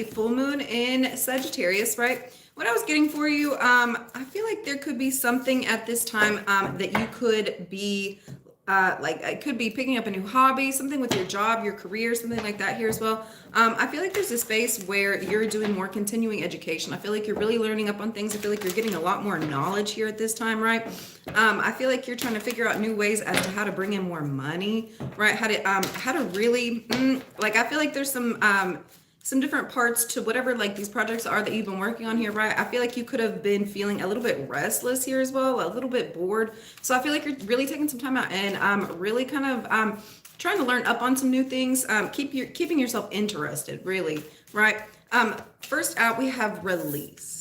full moon in Sagittarius, right? What I was getting for you, I feel like there could be something at this time that you could be like it could be picking up a new hobby, something with your job, your career, something like that here as well. I feel like there's a space where you're doing more continuing education. I feel like you're really learning up on things. I feel like you're getting a lot more knowledge here at this time, right? I feel like you're trying to figure out new ways as to how to bring in more money, right? How to really like I feel like there's some different parts to whatever like these projects are that you've been working on here, right? I feel like you could have been feeling a little bit restless here as well, a little bit bored. So I feel like you're really taking some time out and really kind of trying to learn up on some new things. Keeping yourself interested, really, right? First out we have release.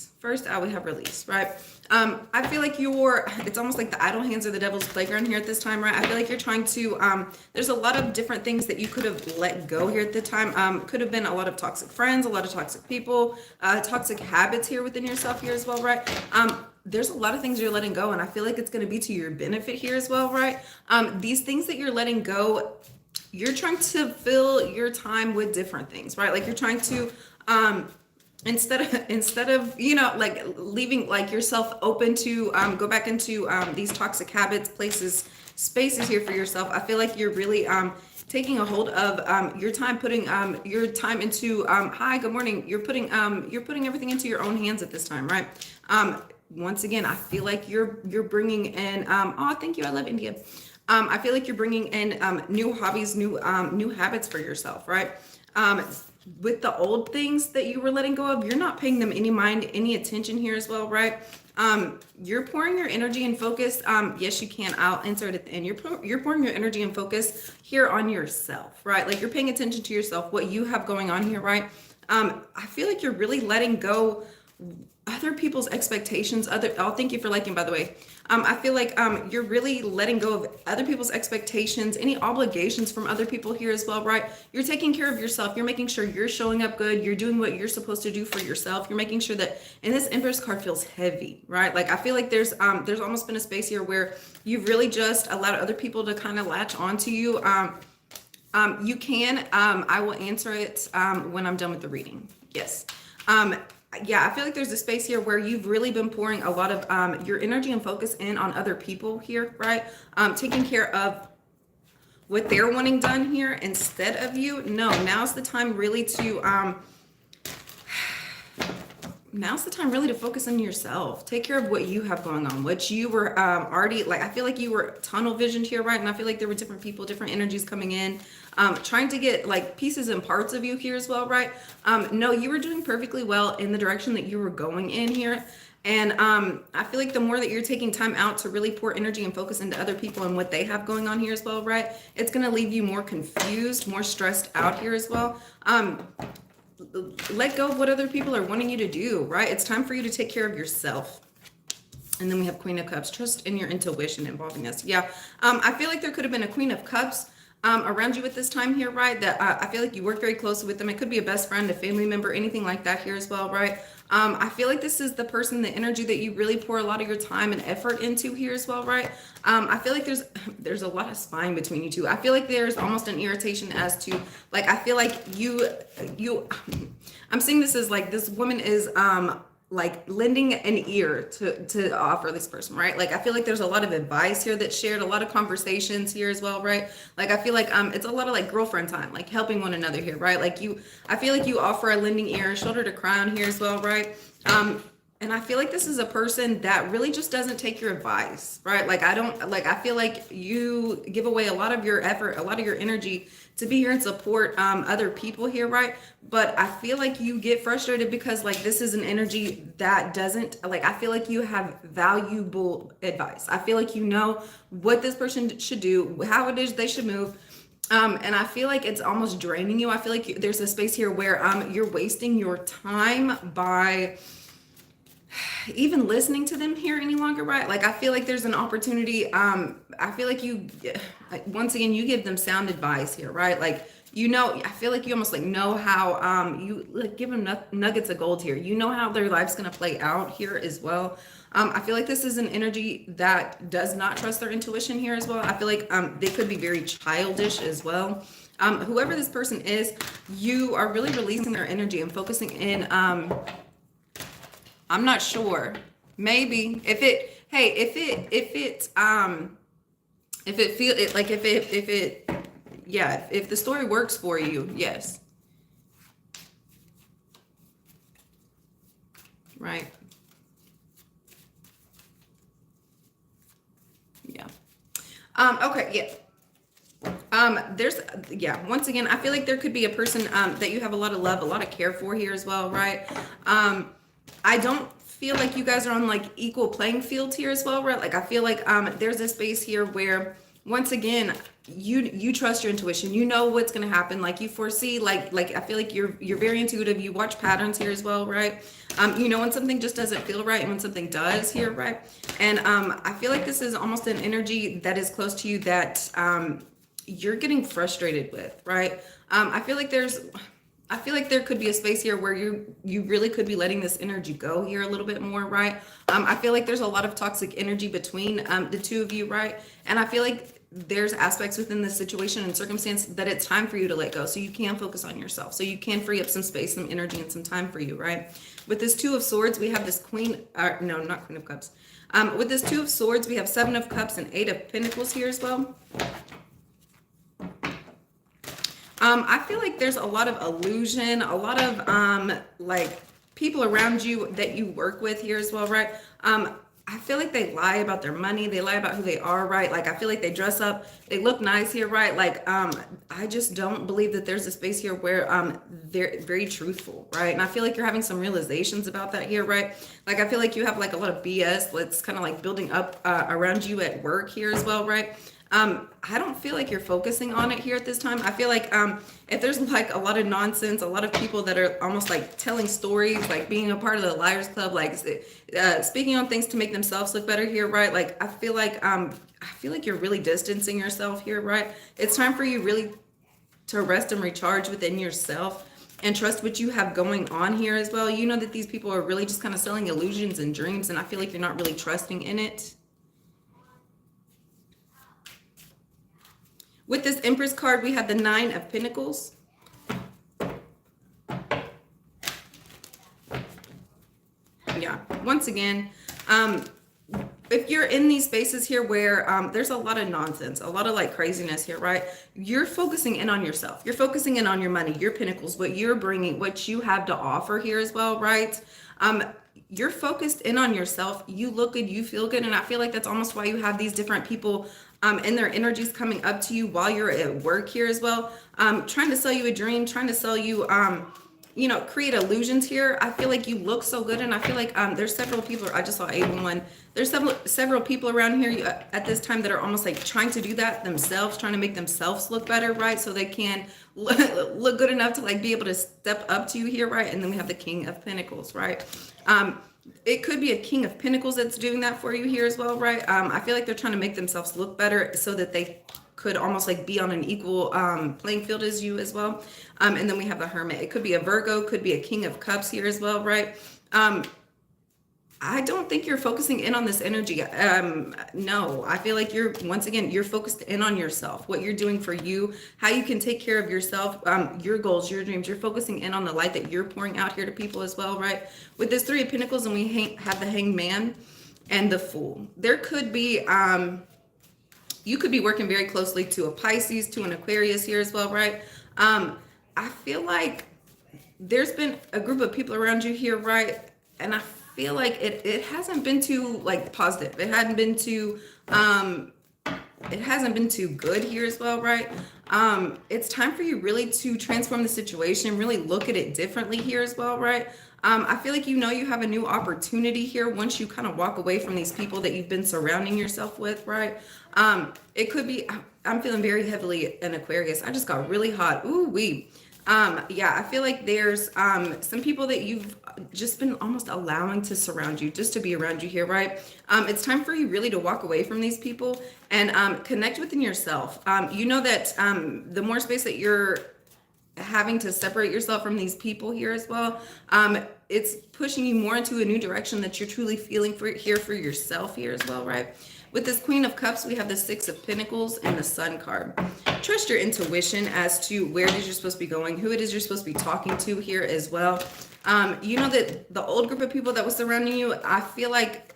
Right? I feel like it's almost like the idle hands are the devil's playground here at this time, right? I feel like you're trying to, there's a lot of different things that you could have let go here at the time. Could have been a lot of toxic friends, a lot of toxic people, toxic habits here within yourself here as well, right? There's a lot of things you're letting go, and I feel like it's going to be to your benefit here as well, right? These things that you're letting go, you're trying to fill your time with different things, right? Like you're trying to, instead of like leaving like yourself open to go back into these toxic habits, places, spaces here for yourself. I feel like you're really taking a hold of your time, putting your time into hi, good morning, you're putting everything into your own hands at this time, right? Once again, I feel like you're bringing in oh, thank you, I love India. I feel like you're bringing in new hobbies, new habits for yourself, right? With the old things that you were letting go of, you're not paying them any mind, any attention here as well, right? You're pouring your energy and focus. Yes, you can. I'll insert it at the end. You're pouring your energy and focus here on yourself, right? Like you're paying attention to yourself, what you have going on here, right? I feel like you're really letting go other people's expectations. Oh, thank you for liking, by the way. I feel like you're really letting go of other people's expectations, any obligations from other people here as well, right? You're taking care of yourself. You're making sure you're showing up good. You're doing what you're supposed to do for yourself. You're making sure that, and this Empress card feels heavy, right? Like I feel like there's almost been a space here where you've really just allowed other people to kind of latch onto you. You can, I will answer it when I'm done with the reading. Yes. Yeah, I feel like there's a space here where you've really been pouring a lot of your energy and focus in on other people here, right? Taking care of what they're wanting done here instead of you. No, now's the time really to focus on yourself. Take care of what you have going on, what you were already, like, I feel like you were tunnel visioned here, right? And I feel like there were different people, different energies coming in, trying to get like pieces and parts of you here as well, right? No, you were doing perfectly well in the direction that you were going in here. And I feel like the more that you're taking time out to really pour energy and focus into other people and what they have going on here as well, right? It's going to leave you more confused, more stressed out here as well. Let go of what other people are wanting you to do, right? It's time for you to take care of yourself. And then we have Queen of Cups. Trust in your intuition involving us. Yeah. I feel like there could have been a Queen of Cups around you at this time here, right? That I feel like you work very closely with them. It could be a best friend, a family member, anything like that here as well, right? I feel like this is the person, the energy that you really pour a lot of your time and effort into here as well, right? I feel like there's a lot of spying between you two. I feel like there's almost an irritation as to, like, I feel like I'm seeing this as like this woman is like lending an ear to offer this person, right? Like I feel like there's a lot of advice here that's shared, a lot of conversations here as well, right? Like I feel like it's a lot of like girlfriend time, like helping one another here, right? Like I feel like you offer a lending ear, a shoulder to cry on here as well, right? And I feel like this is a person that really just doesn't take your advice, right? Like I feel like you give away a lot of your effort, a lot of your energy to be here and support other people here, right? But I feel like you get frustrated because like this is an energy that doesn't, like I feel like you have valuable advice. I feel like you know what this person should do, how it is they should move. And I feel like it's almost draining you. I feel like there's a space here where you're wasting your time by even listening to them here any longer, right? Like I feel like there's an opportunity. I feel like you, once again, you give them sound advice here, right? Like, I feel like you almost like know how you like give them nuggets of gold here. You know how their life's gonna play out here as well. I feel like this is an energy that does not trust their intuition here as well. I feel like they could be very childish as well. Whoever this person is, you are really releasing their energy and focusing in. I'm not sure. Maybe if it, hey, if it feel it like if it, yeah, if the story works for you, yes, right, yeah. Okay, yeah. There's, yeah, once again, I feel like there could be a person that you have a lot of love, a lot of care for here as well, right? I don't feel like you guys are on like equal playing field here as well, right? Like I feel like there's a space here where once again you trust your intuition. You know what's going to happen. Like you foresee, like I feel like you're very intuitive. You watch patterns here as well, right? You know when something just doesn't feel right and when something does here, right? And I feel like this is almost an energy that is close to you that you're getting frustrated with, right? I feel like there could be a space here where you really could be letting this energy go here a little bit more, right? I feel like there's a lot of toxic energy between the two of you, right? And I feel like there's aspects within this situation and circumstance that it's time for you to let go, so you can focus on yourself, so you can free up some space, some energy, and some time for you, right? With this Two of Swords, we have this Queen, no, not Queen of Cups. With this Two of Swords, we have Seven of Cups and Eight of Pentacles here as well. I feel like there's a lot of illusion, a lot of like people around you that you work with here as well, right? I feel like they lie about their money, they lie about who they are, right? Like I feel like they dress up, they look nice here, right? Like I just don't believe that there's a space here where they're very truthful, right? And I feel like you're having some realizations about that here, right? Like I feel like you have like a lot of BS that's kind of like building up around you at work here as well, right? I don't feel like you're focusing on it here at this time. I feel like if there's like a lot of nonsense, a lot of people that are almost like telling stories, like being a part of the Liars Club, like speaking on things to make themselves look better here, right? Like I feel like you're really distancing yourself here, right? It's time for you really to rest and recharge within yourself and trust what you have going on here as well. You know that these people are really just kind of selling illusions and dreams, and I feel like you're not really trusting in it. With this Empress card, we have the Nine of Pentacles. Yeah, once again, if you're in these spaces here where there's a lot of nonsense, a lot of like craziness here, right? You're focusing in on yourself. You're focusing in on your money, your pentacles, what you're bringing, what you have to offer here as well, right? You're focused in on yourself. You look good, you feel good. And I feel like that's almost why you have these different people and their energies coming up to you while you're at work here as well. Trying to sell you a dream, trying to sell you, you know, create illusions here. I feel like you look so good. And I feel like there's several people, I just saw one. There's several people around here at this time that are almost like trying to do that themselves, trying to make themselves look better, right? So they can look good enough to like be able to step up to you here, right? And then we have the King of Pentacles, right? It could be a King of Pentacles that's doing that for you here as well, right? I feel like they're trying to make themselves look better so that they could almost like be on an equal playing field as you as well. And then we have the Hermit. It could be a Virgo, could be a King of Cups here as well, right? I don't think you're focusing in on this energy. No, I feel like once again, you're focused in on yourself, what you're doing for you, how you can take care of yourself, your goals, your dreams. You're focusing in on the light that you're pouring out here to people as well, right? With this Three of Pentacles, and we have the Hanged Man and the Fool. There could be, you could be working very closely to a Pisces, to an Aquarius here as well, right? I feel like there's been a group of people around you here, right? And I feel like it hasn't been too like positive. It hasn't been too good here as well, right? It's time for you really to transform the situation, really look at it differently here as well, right? I feel like you know you have a new opportunity here once you kind of walk away from these people that you've been surrounding yourself with, right? It could be, I'm feeling very heavily an Aquarius. I just got really hot. Ooh wee. Yeah, I feel like there's some people that you've just been almost allowing to surround you, just to be around you here, right? It's time for you really to walk away from these people and connect within yourself. You know that the more space that you're having to separate yourself from these people here as well, it's pushing you more into a new direction that you're truly feeling for yourself here as well, right? With this Queen of Cups, we have the Six of Pentacles and the Sun card. Trust your intuition as to where it is you're supposed to be going, who it is you're supposed to be talking to here as well. You know that the old group of people that was surrounding you, I feel like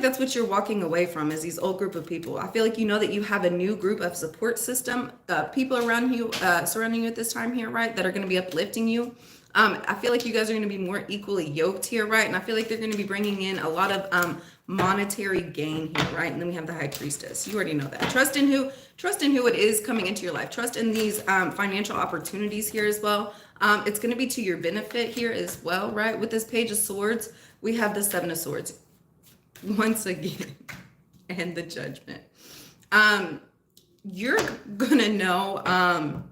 that's what you're walking away from, is these old group of people. I feel like you know that you have a new group of support system, people around you, surrounding you at this time here, right, that are going to be uplifting you. I feel like you guys are going to be more equally yoked here, right? And I feel like they're going to be bringing in a lot of monetary gain here, right? And then we have the High Priestess. You already know that. Trust in who it is coming into your life. Trust in these financial opportunities here as well. It's going to be to your benefit here as well, right? With this Page of Swords, we have the Seven of Swords once again, and the Judgment. You're gonna know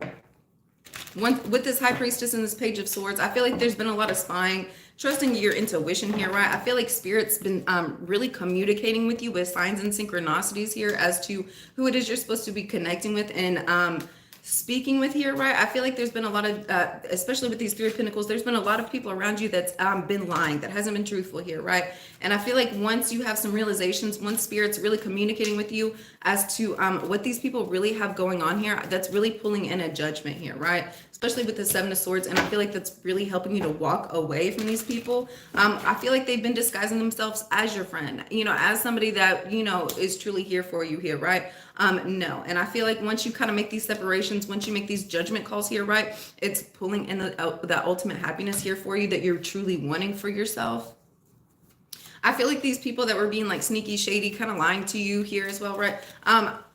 with this High Priestess and this Page of Swords, I feel like there's been a lot of spying. Trusting your intuition here, right? I feel like Spirit's been really communicating with you with signs and synchronicities here as to who it is you're supposed to be connecting with and speaking with here, right? I feel like there's been a lot of, especially with these Three of Pentacles, there's been a lot of people around you that's been lying, that hasn't been truthful here, right? And I feel like once you have some realizations, once Spirit's really communicating with you as to what these people really have going on here, that's really pulling in a judgment here, right? Especially with the Seven of Swords, and I feel like that's really helping you to walk away from these people. I feel like they've been disguising themselves as your friend, you know, as somebody that, you know, is truly here for you here, right? No. And I feel like once you kind of make these separations, once you make these judgment calls here, right, it's pulling in that ultimate happiness here for you that you're truly wanting for yourself. I feel like these people that were being like sneaky, shady, kind of lying to you here as well, right?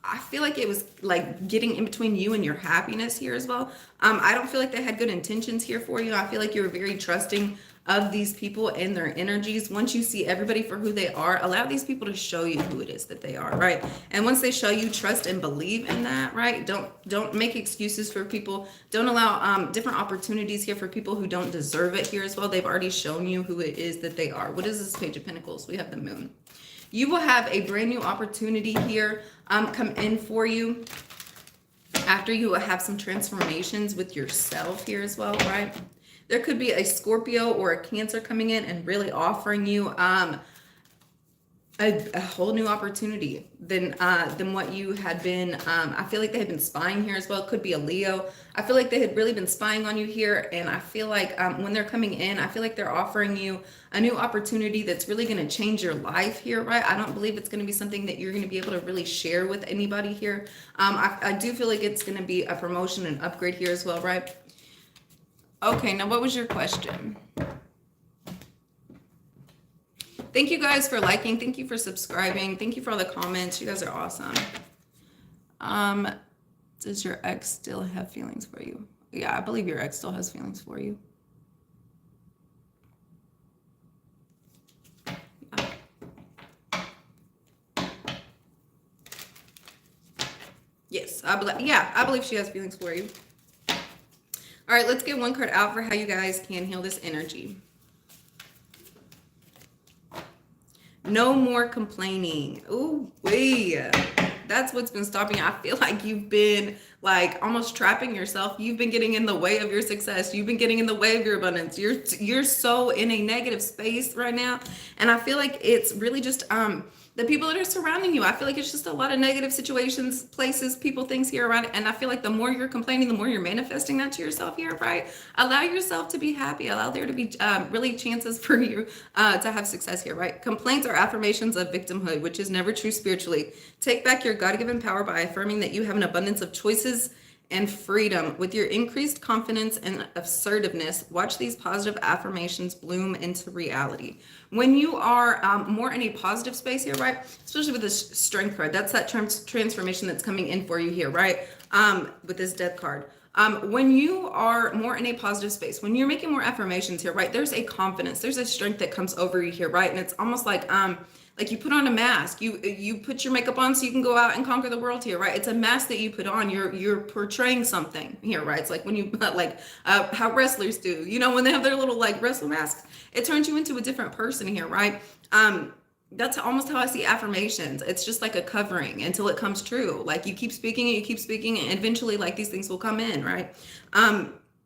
I feel like it was like getting in between you and your happiness here as well. I don't feel like they had good intentions here for you. I feel like you're very trusting of these people and their energies. Once you see everybody for who they are, allow these people to show you who it is that they are, right? And once they show you, trust and believe in that, right? Don't make excuses for people. Don't allow different opportunities here for people who don't deserve it here as well. They've already shown you who it is that they are. What is this Page of Pentacles? We have the Moon. You will have a brand new opportunity here come in for you after you have some transformations with yourself here as well, right? There could be a Scorpio or a Cancer coming in and really offering you a whole new opportunity than what you had been. I feel like they had been spying here as well. It could be a Leo. I feel like they had really been spying on you here. And I feel like when they're coming in, I feel like they're offering you a new opportunity that's really going to change your life here, right? I don't believe it's going to be something that you're going to be able to really share with anybody here. I do feel like it's going to be a promotion and upgrade here as well, right? Okay, now what was your question? Thank you guys for liking. Thank you for subscribing. Thank you for all the comments. You guys are awesome. Does your ex still have feelings for you? Yeah, I believe your ex still has feelings for you. Yes, I believe she has feelings for you. All right, let's get one card out for how you guys can heal this energy. No more complaining. Ooh, wait. That's what's been stopping you. I feel like you've been like almost trapping yourself. You've been getting in the way of your success. You've been getting in the way of your abundance. You're so in a negative space right now. And I feel like it's really just the people that are surrounding you. I feel like it's just a lot of negative situations, places, people, things here around it. And I feel like the more you're complaining, the more you're manifesting that to yourself here, right? Allow yourself to be happy. Allow there to be really chances for you to have success here, right? Complaints are affirmations of victimhood, which is never true spiritually. Take back your God-given power by affirming that you have an abundance of choices and freedom. With your increased confidence and assertiveness, watch these positive affirmations bloom into reality. When you are more in a positive space here, right, especially with this Strength card, that's that transformation that's coming in for you here, right, with this Death card. When you are more in a positive space, when you're making more affirmations here, right, there's a confidence, there's a strength that comes over you here, right, and it's almost like you put on a mask, you put your makeup on so you can go out and conquer the world here, right? It's a mask that you put on. You're portraying something here, right? It's like when you how wrestlers do, you know, when they have their little like wrestle masks, it turns you into a different person here, right? That's almost how I see affirmations. It's just like a covering until it comes true. Like you keep speaking and you keep speaking, and eventually like these things will come in, right?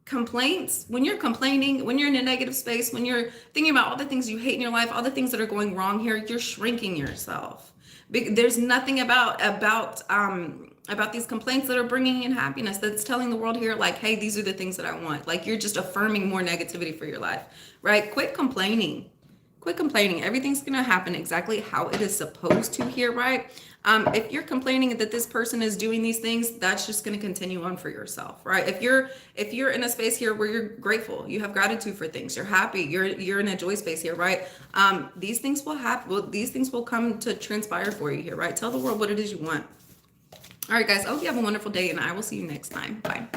complaints, when you're complaining, when you're in a negative space, when you're thinking about all the things you hate in your life, all the things that are going wrong here, you're shrinking yourself. There's nothing about these complaints that are bringing in happiness, that's telling the world here, like, hey, these are the things that I want. Like, you're just affirming more negativity for your life, right? Quit complaining. Quit complaining. Everything's going to happen exactly how it is supposed to here, right? If you're complaining that this person is doing these things, that's just going to continue on for yourself, right? If you're in a space here where you're grateful, you have gratitude for things, you're happy, you're in a joy space here, right? These things will happen. Well, these things will come to transpire for you here, right? Tell the world what it is you want. All right, guys. I hope you have a wonderful day, and I will see you next time. Bye.